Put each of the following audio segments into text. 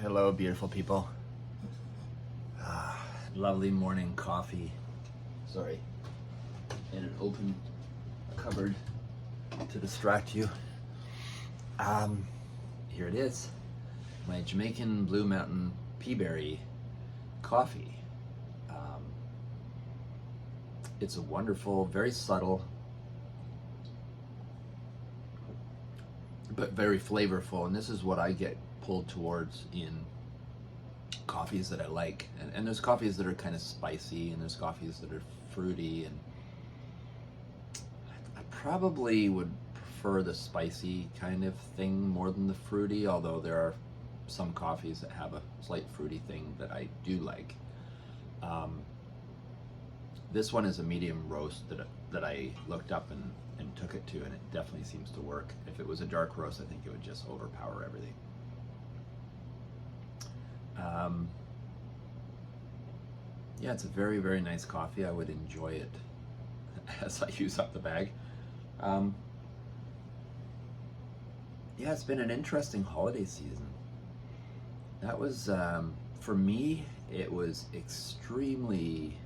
Hello, beautiful people. Lovely morning coffee. Sorry, in an open cupboard to distract you. Here it is, my Jamaican Blue Mountain Peaberry coffee. It's a wonderful, very subtle, but very flavorful, and this is what I get pulled towards in coffees that I like. And there's coffees that are kind of spicy, and there's coffees that are fruity, and I probably would prefer the spicy kind of thing more than the fruity, although there are some coffees that have a slight fruity thing that I do like. This one is a medium roast that I looked up and took it to, and it definitely seems to work. If it was a dark roast, I think it would just overpower everything. Yeah, it's a very, very nice coffee. I would enjoy it as I use up the bag. Yeah, it's been an interesting holiday season. That was, for me, it was extremely...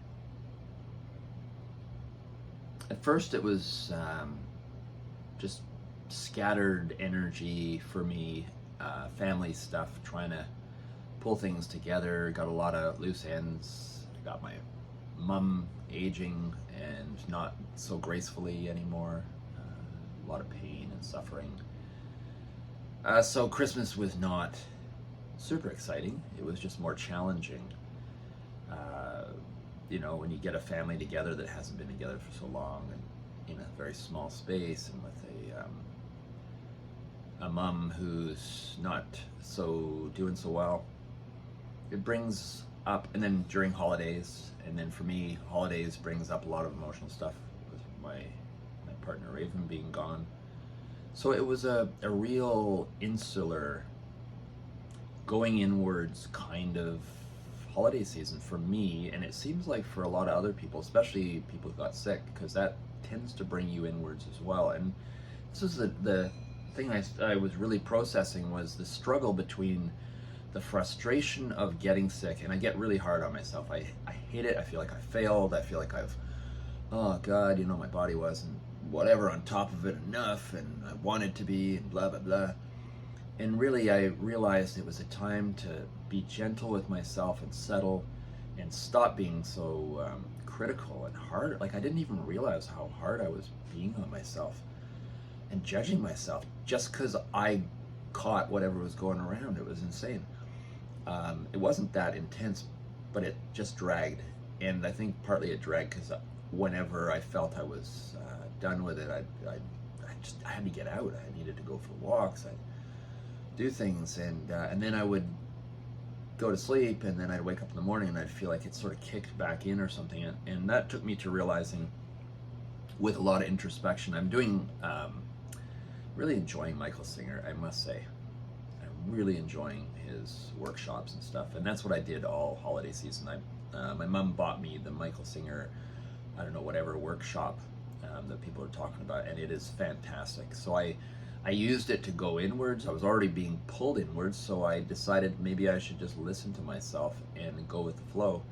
At first it was just scattered energy for me, family stuff, trying to pull things together, got a lot of loose ends. I got my mum aging and not so gracefully anymore, a lot of pain and suffering. So Christmas was not super exciting, it was just more challenging. You know, when you get a family together that hasn't been together for so long, and in a very small space, and with a mum who's not doing so well, it brings up, and then during holidays, and then for me, holidays brings up a lot of emotional stuff with my partner Raven being gone. So it was a real insular, going inwards kind of holiday season for me, and it seems like for a lot of other people, especially people who got sick, because that tends to bring you inwards as well. And this is the thing I was really processing, was the struggle between the frustration of getting sick, and I get really hard on myself. I hate it. I feel like I failed. I feel like oh God, you know, my body wasn't whatever on top of it enough, and I wanted to be, and blah, blah, blah. And really, I realized it was a time to be gentle with myself and settle and stop being so critical and hard. Like, I didn't even realize how hard I was being on myself and judging myself just because I caught whatever was going around. It was insane. It wasn't that intense, but it just dragged. And I think partly it dragged because whenever I felt I was done with it, I had to get out. I needed to go for walks. I'd do things, and then I would go to sleep, and then I'd wake up in the morning and I'd feel like it sort of kicked back in or something, and that took me to realizing, with a lot of introspection, I'm doing really enjoying Michael Singer, I must say. I'm really enjoying his workshops and stuff, and that's what I did all holiday season. My mom bought me the Michael Singer, I don't know, whatever workshop that people are talking about, and it is fantastic. So I used it to go inwards. I was already being pulled inwards, so I decided maybe I should just listen to myself and go with the flow.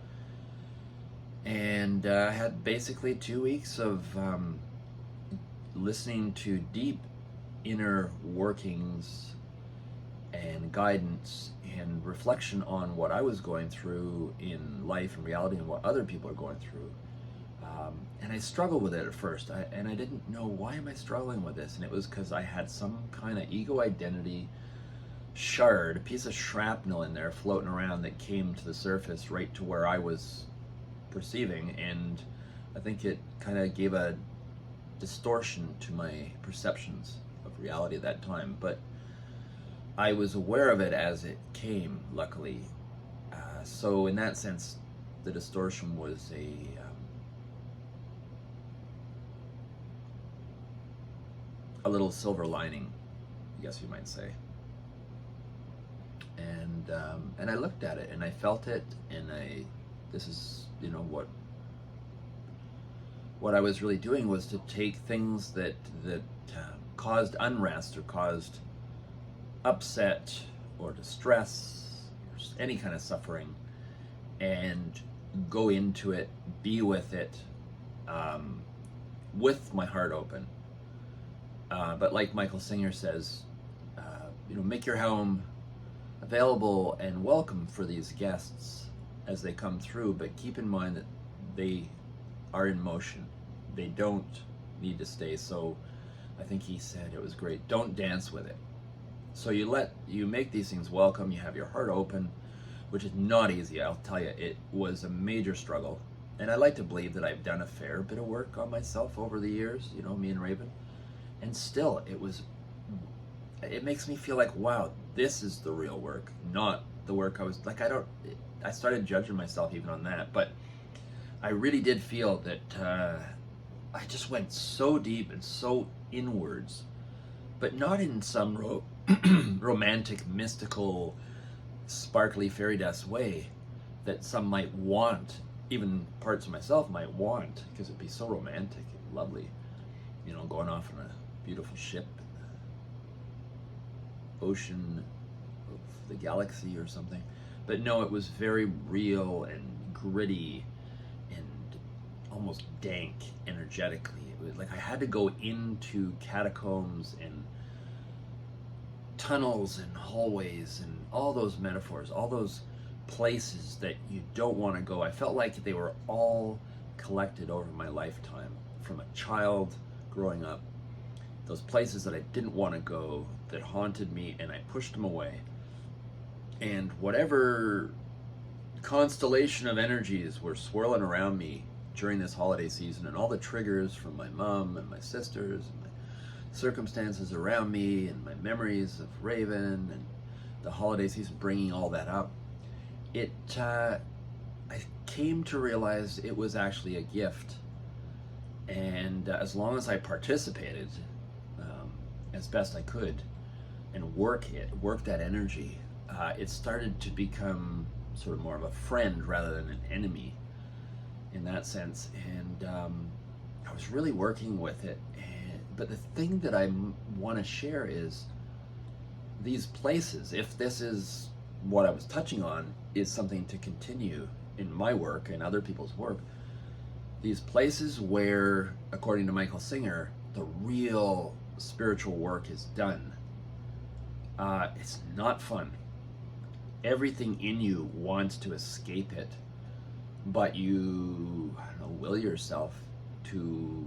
And I had basically 2 weeks of listening to deep inner workings and guidance and reflection on what I was going through in life and reality, and what other people are going through. And I struggled with it at first, and I didn't know, why am I struggling with this? And it was because I had some kind of ego identity shard, a piece of shrapnel in there floating around that came to the surface right to where I was perceiving, and I think it kind of gave a distortion to my perceptions of reality at that time. But I was aware of it as it came, luckily. So in that sense, the distortion was a little silver lining, I guess you might say. And I looked at it and I felt it, and this is, you know, what I was really doing was to take things that caused unrest or caused upset or distress any kind of suffering, and go into it, be with it, with my heart open. But like Michael Singer says, make your home available and welcome for these guests as they come through, but keep in mind that they are in motion. They don't need to stay. So I think he said, it was great, don't dance with it. So you make these things welcome, you have your heart open, which is not easy. I'll tell you, it was a major struggle. And I like to believe that I've done a fair bit of work on myself over the years, me and Raven. And still, it makes me feel like, wow, this is the real work, not the work I was, like, I started judging myself even on that. But I really did feel that I just went so deep and so inwards, but not in some romantic, mystical, sparkly fairy dust way that some might want, even parts of myself might want, because it'd be so romantic and lovely, going off on a beautiful ship in the ocean of the galaxy or something. But no, it was very real and gritty and almost dank energetically. It was like I had to go into catacombs and tunnels and hallways and all those metaphors, all those places that you don't want to go. I felt like they were all collected over my lifetime, from a child growing up. Those places that I didn't want to go, that haunted me, and I pushed them away. And whatever constellation of energies were swirling around me during this holiday season, and all the triggers from my mom and my sisters and my circumstances around me and my memories of Raven and the holiday season bringing all that up, I came to realize it was actually a gift. And as long as I participated as best I could and work that energy, it started to become sort of more of a friend rather than an enemy in that sense. And I was really working with it. But the thing that I want to share is these places, if this is what I was touching on, is something to continue in my work and other people's work. These places where, according to Michael Singer, the real spiritual work is done. It's not fun. Everything in you wants to escape it, but you, will yourself to,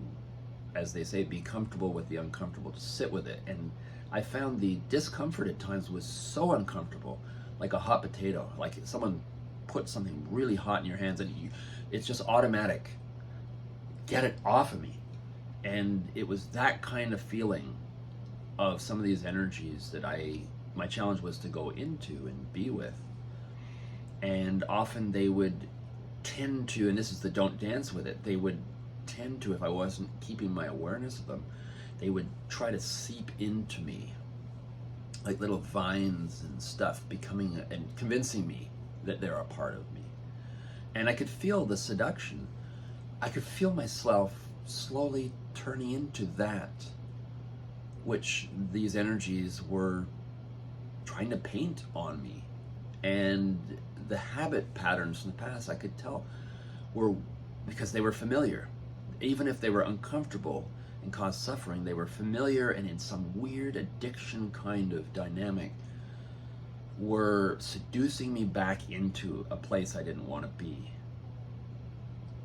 as they say, be comfortable with the uncomfortable, to sit with it. And I found the discomfort at times was so uncomfortable, like a hot potato, like someone put something really hot in your hands and it's just automatic. Get it off of me. And it was that kind of feeling of some of these energies that my challenge was to go into and be with. And often they would tend to, and this is the don't dance with it, they would tend to, if I wasn't keeping my awareness of them, they would try to seep into me like little vines and stuff, becoming and convincing me that they're a part of me. And I could feel the seduction. I could feel myself slowly turning into that which these energies were trying to paint on me. And the habit patterns from the past, I could tell, were because they were familiar. Even if they were uncomfortable and caused suffering, they were familiar, and in some weird addiction kind of dynamic were seducing me back into a place I didn't want to be.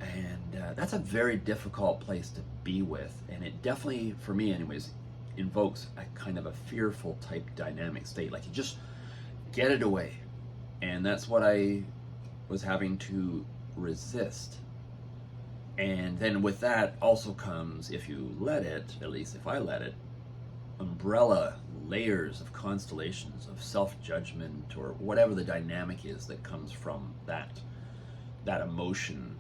And that's a very difficult place to be with, and it definitely, for me anyways, invokes a kind of a fearful type dynamic state, like you just get it away. And that's what I was having to resist. And then with that also comes, if you let it, at least if I let it, umbrella layers of constellations of self-judgment or whatever the dynamic is that comes from that emotion,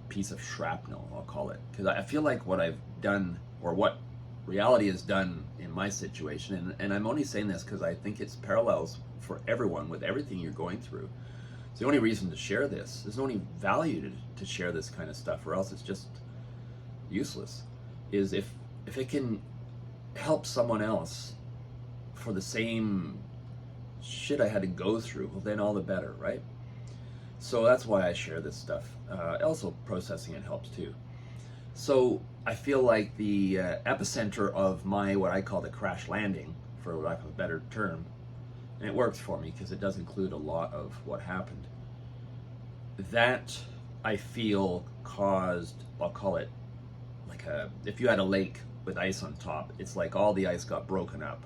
piece of shrapnel, I'll call it. Because I feel like what I've done, or what reality has done in my situation, and I'm only saying this because I think it's parallels for everyone with everything you're going through. It's the only reason to share this. There's no any value to share this kind of stuff, or else it's just useless. Is if it can help someone else for the same shit I had to go through, well, then all the better, right? So that's why I share this stuff. Also, processing it helps too. So I feel like the epicenter of my, what I call the crash landing, for lack of a better term, and it works for me because it does include a lot of what happened. That I feel caused, I'll call it like if you had a lake with ice on top, it's like all the ice got broken up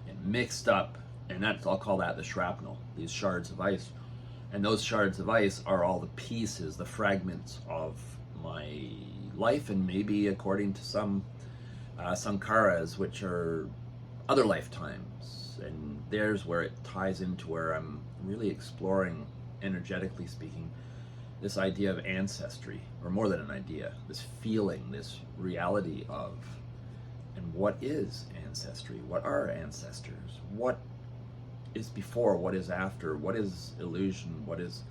and mixed up, and that's, I'll call that the shrapnel, these shards of ice. And those shards of ice are all the pieces, the fragments of my life, and maybe according to some sankaras, which are other lifetimes. And there's where it ties into where I'm really exploring, energetically speaking, this idea of ancestry, or more than an idea, this feeling, this reality of, and what is ancestry? What are ancestors? What is before? What is after? What is illusion? What is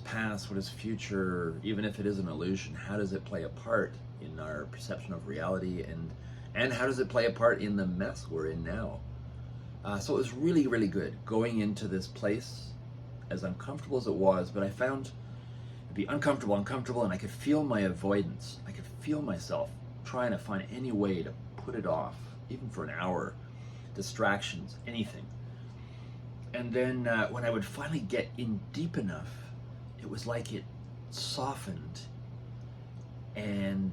past? What is future? Even if it is an illusion, how does it play a part in our perception of reality, and how does it play a part in the mess we're in now? So it was really, really good going into this place, as uncomfortable as it was, but I found it'd be uncomfortable, and I could feel my avoidance. I could feel myself trying to find any way to put it off, even for an hour, distractions, anything. And then when I would finally get in deep enough, it was like it softened, and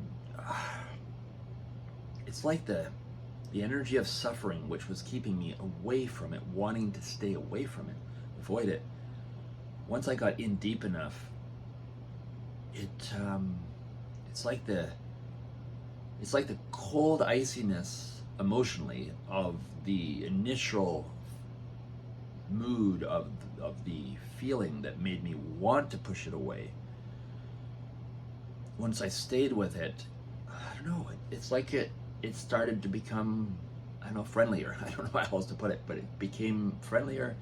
it's like the energy of suffering, which was keeping me away from it, wanting to stay away from it, avoid it. Once I got in deep enough, it's like the cold iciness emotionally of the initial mood of the feeling that made me want to push it away. Once I stayed with it, I don't know, it's like it started to become, I don't know, friendlier. I don't know how else to put it, but it became friendlier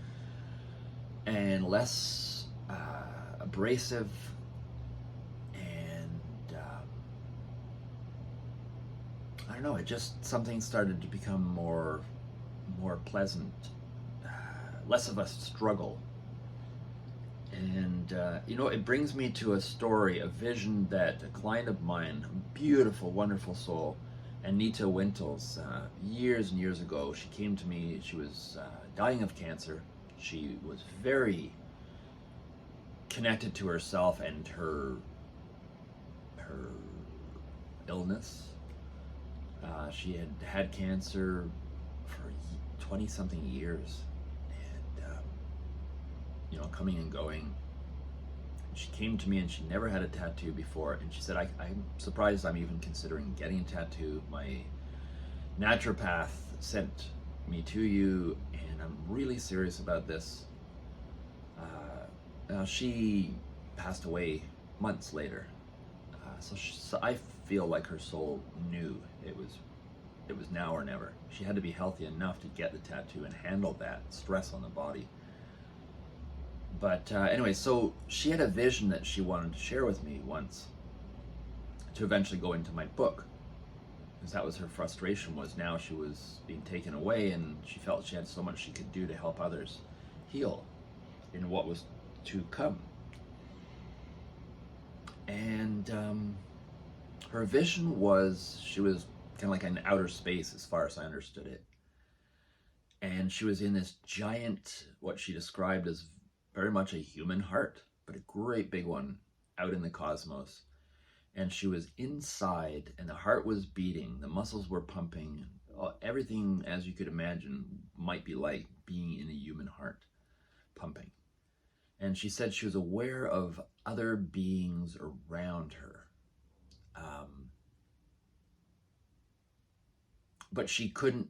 and less abrasive, and I don't know, it just, something started to become more pleasant, less of a struggle. And it brings me to a story, a vision that a client of mine, a beautiful, wonderful soul, Anita Wintels, years and years ago, she came to me. She was dying of cancer. She was very connected to herself and her illness. She had had cancer for 20 something years, and coming and going. She came to me, and she never had a tattoo before, and she said, I'm surprised I'm even considering getting a tattoo. My naturopath sent me to you, and I'm really serious about this. Now, she passed away months later, so I feel like her soul knew it was now or never. She had to be healthy enough to get the tattoo and handle that stress on the body. But anyway, so she had a vision that she wanted to share with me once, to eventually go into my book, because that was her frustration, was now she was being taken away, and she felt she had so much she could do to help others heal in what was to come. And her vision was, she was kind of like in outer space as far as I understood it. And she was in this giant, what she described as very much a human heart, but a great big one out in the cosmos. And she was inside, and the heart was beating, the muscles were pumping, everything as you could imagine might be like being in a human heart pumping. And she said she was aware of other beings around her. But she couldn't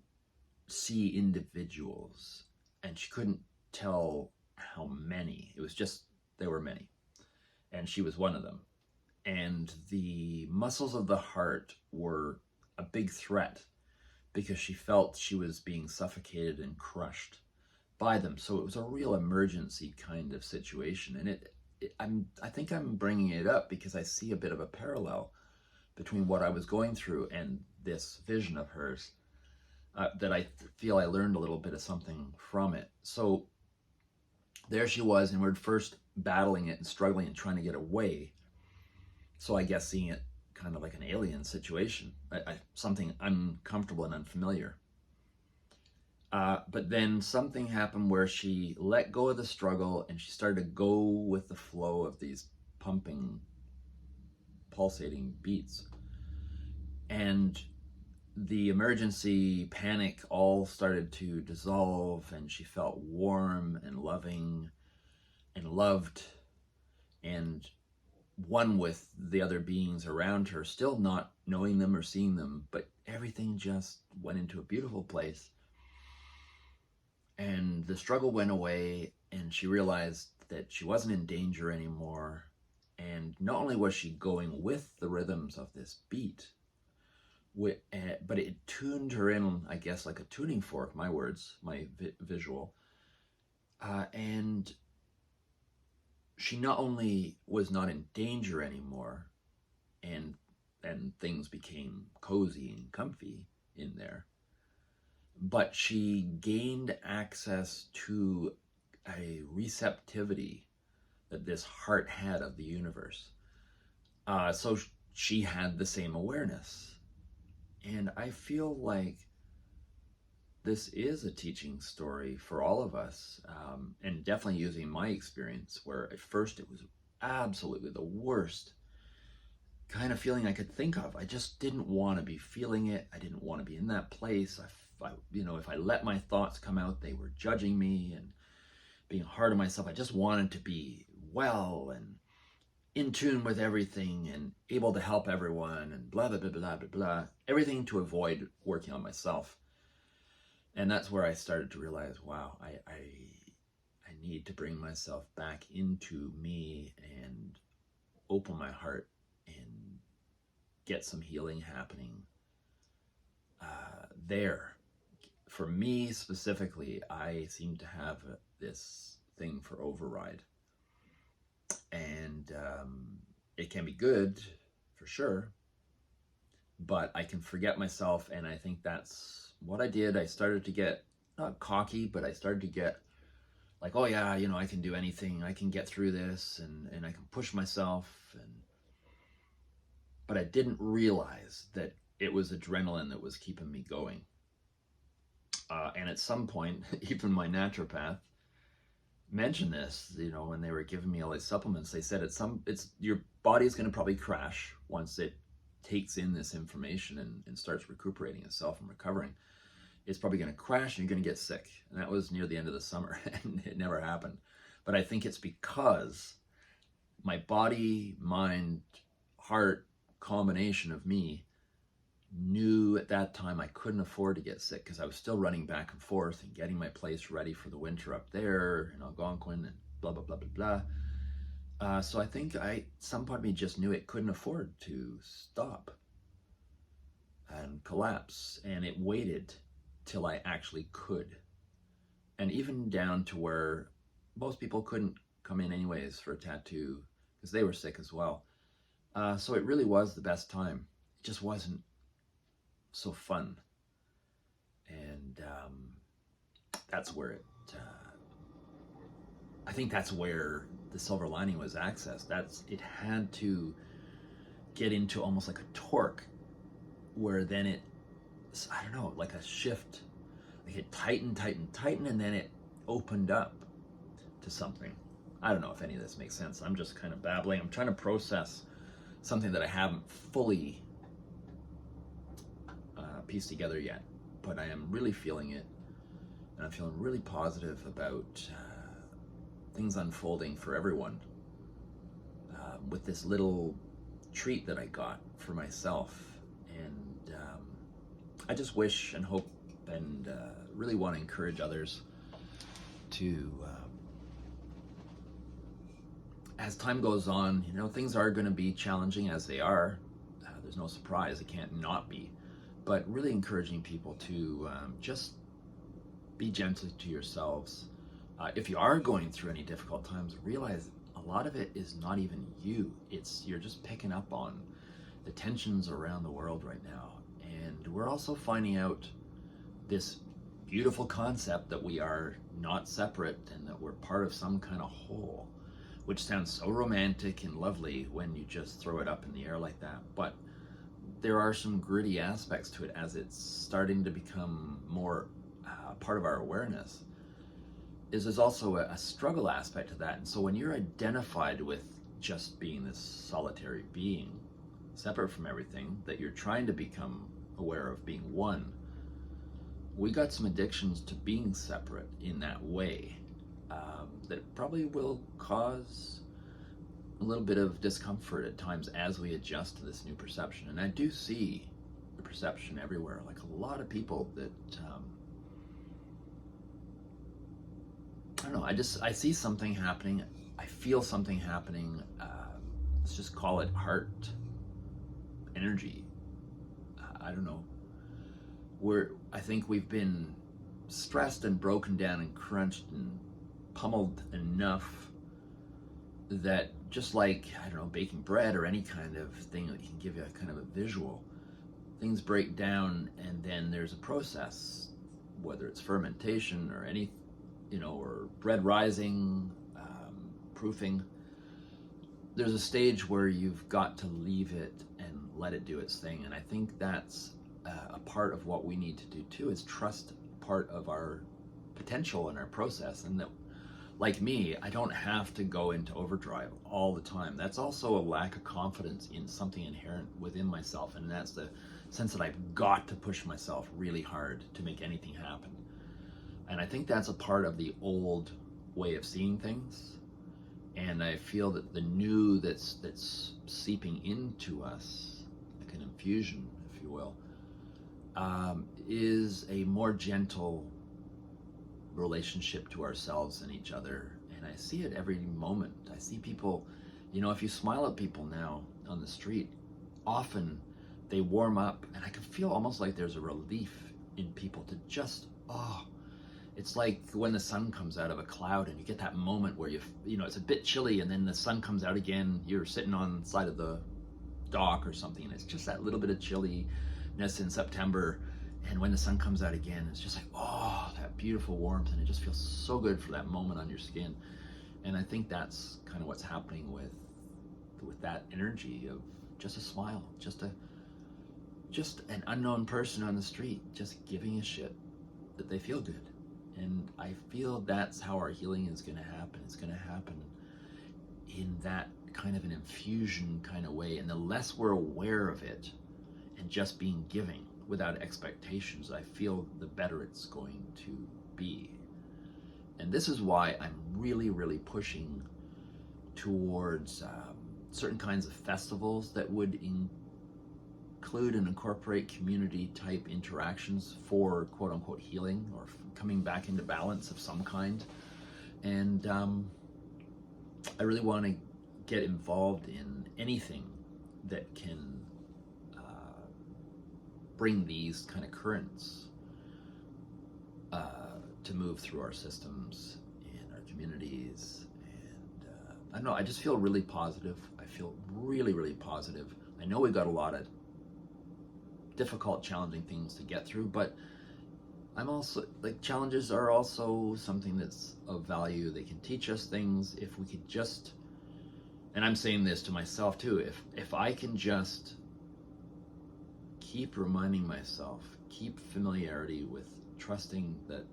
see individuals, and she couldn't tell how many. It was just, there were many, and she was one of them. And the muscles of the heart were a big threat, because she felt she was being suffocated and crushed by them. So it was a real emergency kind of situation. And I think I'm bringing it up because I see a bit of a parallel between what I was going through and this vision of hers. that I feel I learned a little bit of something from it. So there she was, and we're first battling it and struggling and trying to get away. So I guess seeing it kind of like an alien situation, something uncomfortable and unfamiliar. But then something happened where she let go of the struggle and she started to go with the flow of these pumping, pulsating beats. And the emergency panic all started to dissolve, and she felt warm and loving and loved and one with the other beings around her, still not knowing them or seeing them, but everything just went into a beautiful place. And the struggle went away, and she realized that she wasn't in danger anymore. And not only was she going with the rhythms of this beat, but it tuned her in, I guess, like a tuning fork, my words, my visual. And she not only was not in danger anymore, and things became cozy and comfy in there, but she gained access to a receptivity that this heart had of the universe. So she had the same awareness. And I feel like this is a teaching story for all of us, and definitely using my experience, where at first it was absolutely the worst kind of feeling I could think of. I just didn't want to be feeling it. I didn't want to be in that place. If I let my thoughts come out, they were judging me and being hard on myself. I just wanted to be well and in tune with everything and able to help everyone and blah, blah, blah, blah, blah, blah. Everything to avoid working on myself. And that's where I started to realize, wow, I need to bring myself back into me and open my heart and get some healing happening there. For me specifically, I seem to have this thing for override. And it can be good, for sure, but I can forget myself, and I think that's what I did. I started to get, not cocky, but I started to get like, oh yeah, I can do anything. I can get through this, and I can push myself. But I didn't realize that it was adrenaline that was keeping me going. And at some point, even my naturopath mentioned this, when they were giving me all these supplements. They said it's your body's going to probably crash once it takes in this information and starts recuperating itself and recovering. It's probably going to crash and you're going to get sick. And that was near the end of the summer, and it never happened. But I think it's because my body, mind, heart combination of me knew at that time I couldn't afford to get sick, because I was still running back and forth and getting my place ready for the winter up there in Algonquin and blah, blah, blah, blah, blah. So I think some part of me just knew it couldn't afford to stop and collapse. And it waited till I actually could. And even down to where most people couldn't come in anyways for a tattoo because they were sick as well. So it really was the best time. It just wasn't so fun. And that's where I think that's where the silver lining was accessed. It had to get into almost like a torque, where then I don't know, like a shift, like it tightened, and then it opened up to something. I don't know if any of this makes sense. I'm just kind of babbling. I'm trying to process something that I haven't fully pieced together yet, but I am really feeling it, and I'm feeling really positive about things unfolding for everyone with this little treat that I got for myself. And I just wish and hope and really want to encourage others to, as time goes on, things are going to be challenging, as they are. There's no surprise, it can't not be. But really encouraging people to just be gentle to yourselves. If you are going through any difficult times, realize a lot of it is not even you. You're just picking up on the tensions around the world right now. And we're also finding out this beautiful concept that we are not separate and that we're part of some kind of whole, which sounds so romantic and lovely when you just throw it up in the air like that. But there are some gritty aspects to it as it's starting to become more part of our awareness. There's also a struggle aspect to that. And so when you're identified with just being this solitary being, separate from everything, that you're trying to become aware of being one, we got some addictions to being separate in that way that probably will cause a little bit of discomfort at times as we adjust to this new perception. And I do see the perception everywhere, like a lot of people that I don't know, I see something happening, I feel something happening, let's just call it heart energy. I don't know, I think we've been stressed and broken down and crunched and pummeled enough that, just like, I don't know, baking bread or any kind of thing that can give you a kind of a visual, things break down and then there's a process, whether it's fermentation or any, or bread rising, proofing. There's a stage where you've got to leave it and let it do its thing. And I think that's a part of what we need to do too, is trust part of our potential and our process. And that, like me, I don't have to go into overdrive all the time. That's also a lack of confidence in something inherent within myself. And that's the sense that I've got to push myself really hard to make anything happen. And I think that's a part of the old way of seeing things. And I feel that the new that's seeping into us, like an infusion, if you will, is a more gentle relationship to ourselves and each other. And I see it every moment. I see people, if you smile at people now on the street, often they warm up, and I can feel almost like there's a relief in people to just, it's like when the sun comes out of a cloud and you get that moment where it's a bit chilly and then the sun comes out again, you're sitting on the side of the dock or something, and it's just that little bit of chilliness in September, and when the sun comes out again, it's just like, that beautiful warmth, and it just feels so good for that moment on your skin. And I think that's kind of what's happening with that energy of just a smile, just an unknown person on the street just giving a shit that they feel good. And I feel that's how our healing is going to happen. It's going to happen in that kind of an infusion kind of way. And the less we're aware of it and just being giving without expectations, I feel the better it's going to be. And this is why I'm really, really pushing towards certain kinds of festivals that would include and incorporate community type interactions for quote unquote healing or coming back into balance of some kind. And I really want to get involved in anything that can bring these kind of currents to move through our systems and our communities. And I don't know, I just feel really positive. I feel really, really positive. I know we've got a lot of difficult, challenging things to get through, but I'm also, like, challenges are also something that's of value. They can teach us things if we could just, and I'm saying this to myself too, if I can just keep reminding myself, keep familiarity with trusting that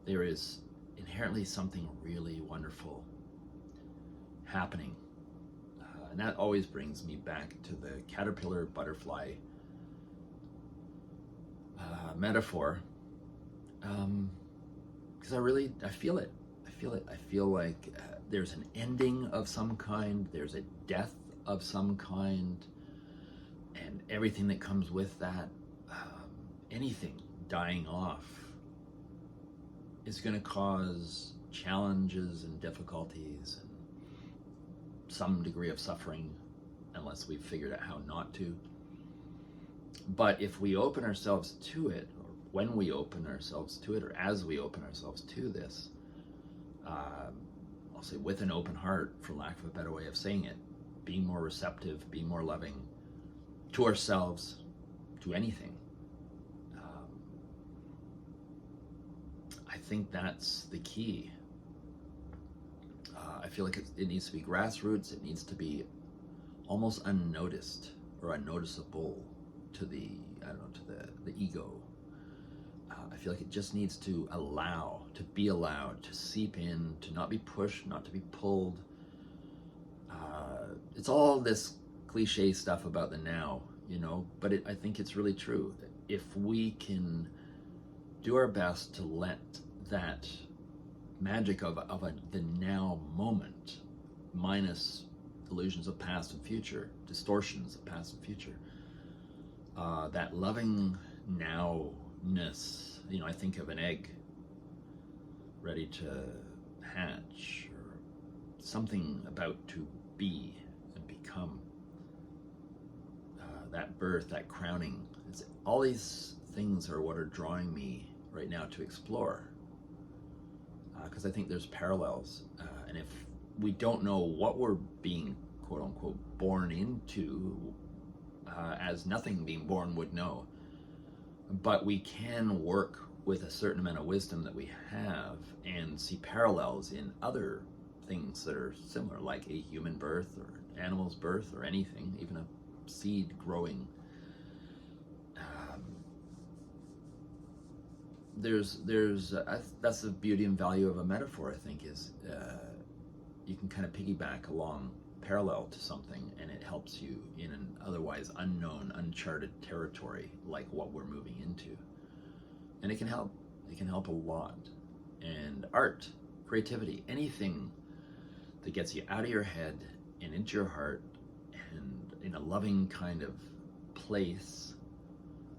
there is inherently something really wonderful happening. And that always brings me back to the caterpillar butterfly metaphor, because I feel it. I feel like there's an ending of some kind, there's a death of some kind, and everything that comes with that, anything dying off is going to cause challenges and difficulties and some degree of suffering unless we've figured out how not to. But if we open ourselves to it, or when we open ourselves to it, or as we open ourselves to this, I'll say with an open heart, for lack of a better way of saying it, being more receptive, being more loving to ourselves, to anything, think that's the key. I feel like it needs to be grassroots. It needs to be almost unnoticed or unnoticeable to the, I don't know, to the ego. I feel like it just needs to be allowed to seep in, to not be pushed, not to be pulled. It's all this cliche stuff about the now, you know, but I think it's really true. If we can do our best to let that magic of the now moment, minus illusions of past and future, distortions of past and future, that loving nowness, you know, I think of an egg ready to hatch, or something about to be and become, that birth, that crowning. All these things are what are drawing me right now to explore, because I think there's parallels, and if we don't know what we're being quote unquote born into, as nothing being born would know, but we can work with a certain amount of wisdom that we have and see parallels in other things that are similar, like a human birth or an animal's birth or anything, even a seed growing. That's the beauty and value of a metaphor, I think, is you can kind of piggyback along parallel to something, and it helps you in an otherwise unknown, uncharted territory like what we're moving into. And it can help a lot. And art, creativity, anything that gets you out of your head and into your heart and in a loving kind of place,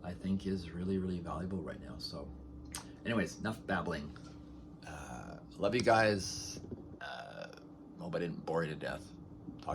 I think is really, really valuable right now. So anyways, enough babbling. Love you guys. Hope I didn't bore you to death.